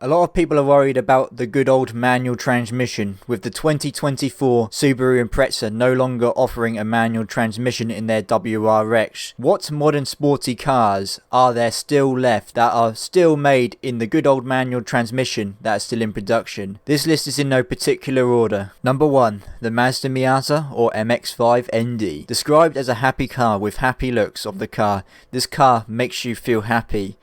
A lot of people are worried about the good old manual transmission, with the 2024 Subaru Impreza no longer offering a manual transmission in their WRX. What modern sporty cars are there still left that are still made in the good old manual transmission that are still in production? This list is in no particular order. Number 1. The Mazda Miata or MX-5 ND. Described as a happy car with happy looks of the car, this car makes you feel happy.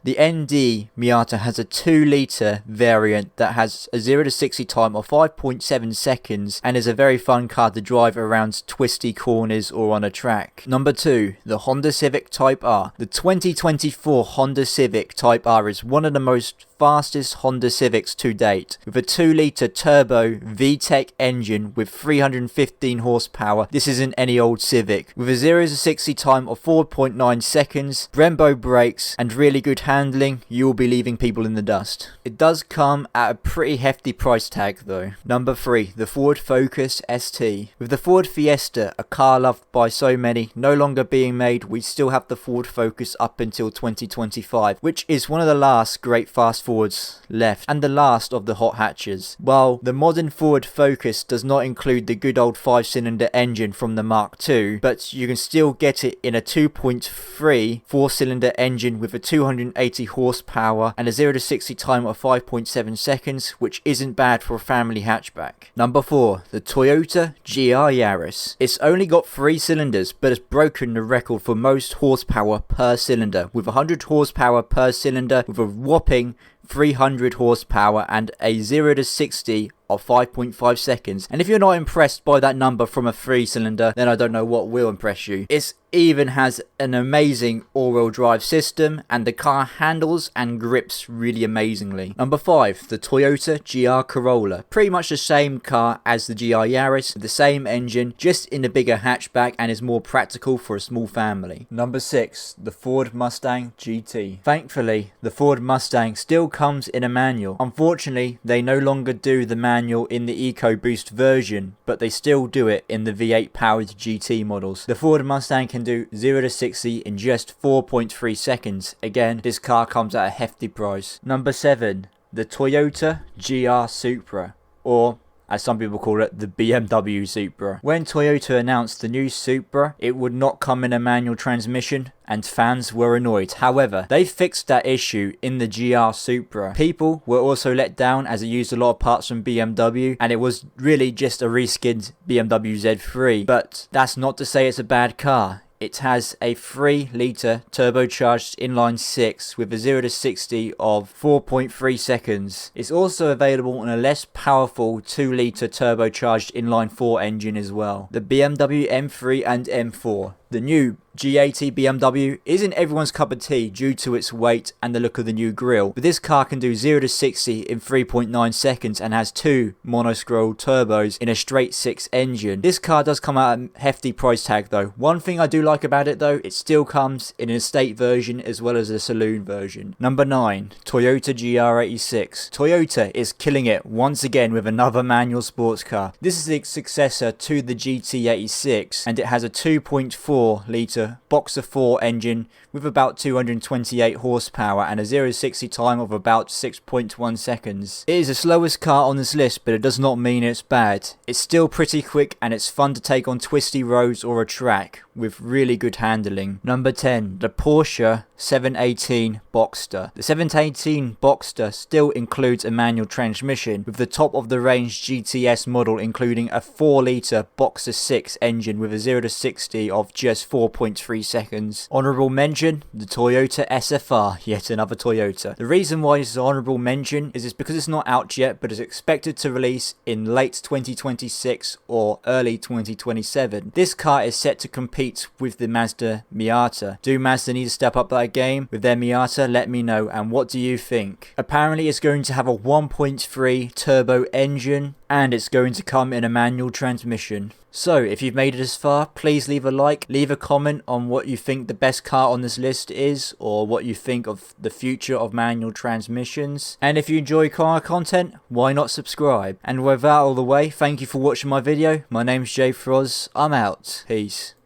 The ND Miata has a 2-litre variant that has a 0 to 60 time of 5.7 seconds and is a very fun car to drive around twisty corners or on a track. Number 2. The Honda Civic Type R. The 2024 Honda Civic Type R is one of the most fastest Honda Civics to date. With a 2-litre turbo VTEC engine with 315 horsepower, this isn't any old Civic. With a 0 to 60 time of 4.9 seconds, Brembo brakes and really good handling, you will be leaving people in the dust. It does come at a pretty hefty price tag though. Number 3. The Ford Focus ST. With the Ford Fiesta, a car loved by so many, no longer being made, we still have the Ford Focus up until 2025, which is one of the last great fast Fords left and the last of the hot hatches. While the modern Ford Focus does not include the good old 5-cylinder engine from the Mark II, but you can still get it in a 2.3 4-cylinder engine with a 280 horsepower and a 0 to 60 time of 5.7 seconds, which isn't bad for a family hatchback. Number 4. The Toyota GR Yaris. It's only got 3 cylinders, but it's broken the record for most horsepower per cylinder, with 100 horsepower per cylinder with a whopping 300 horsepower and a 0 to 60 of 5.5 seconds. And if you're not impressed by that number from a 3-cylinder, then I don't know what will impress you. It even has an amazing all-wheel drive system and the car handles and grips really amazingly. Number 5. The Toyota GR Corolla. Pretty much the same car as the GR Yaris, with the same engine, just in a bigger hatchback and is more practical for a small family. Number 6. The Ford Mustang GT. Thankfully, the Ford Mustang still comes in a manual. Unfortunately, they no longer do the manual in the EcoBoost version, but they still do it in the V8 powered GT models. The Ford Mustang can do 0 to 60 in just 4.3 seconds. Again, this car comes at a hefty price. Number 7. The Toyota GR Supra, or as some people call it, the BMW Supra. When Toyota announced the new Supra, it would not come in a manual transmission, and fans were annoyed. However, they fixed that issue in the GR Supra. People were also let down as it used a lot of parts from BMW, and it was really just a reskinned BMW Z3. But that's not to say it's a bad car. It has a 3-litre turbocharged inline 6 with a 0 to 60 of 4.3 seconds. It's also available on a less powerful 2-litre turbocharged inline 4 engine as well. The BMW M3 and M4. The new G80 BMW isn't everyone's cup of tea due to its weight and the look of the new grille, but this car can do 0 to 60 in 3.9 seconds and has 2 monoscroll turbos in a straight 6 engine. This car does come at a hefty price tag though. One thing I do like about it though, it still comes in an estate version as well as a saloon version. Number 9. Toyota GR86. Toyota is killing it once again with another manual sports car. This is the successor to the GT86 and it has a 2.4-litre Boxer 4 engine with about 228 horsepower and a 0 to 60 time of about 6.1 seconds. It is the slowest car on this list, but it does not mean it's bad. It's still pretty quick and it's fun to take on twisty roads or a track with really good handling. Number 10. The Porsche 718 Boxster. The 718 Boxster still includes a manual transmission, with the top of the range GTS model including a 4-litre Boxer 6 engine with a 0 to 60 of just 4.3 seconds. Honourable mention, the Toyota SFR, yet another Toyota. The reason why this is an honourable mention is because it's not out yet, but is expected to release in late 2026 or early 2027. This car is set to compete with the Mazda Miata. Do Mazda need to step up that game with their Miata? Let me know, and what do you think? Apparently it's going to have a 1.3 turbo engine and it's going to come in a manual transmission. So if you've made it this far, please leave a like, leave a comment on what you think the best car on this list is, or what you think of the future of manual transmissions. And if you enjoy car content, why not subscribe? And with that all the way, thank you for watching my video. My name's Jay Froz. I'm out. Peace.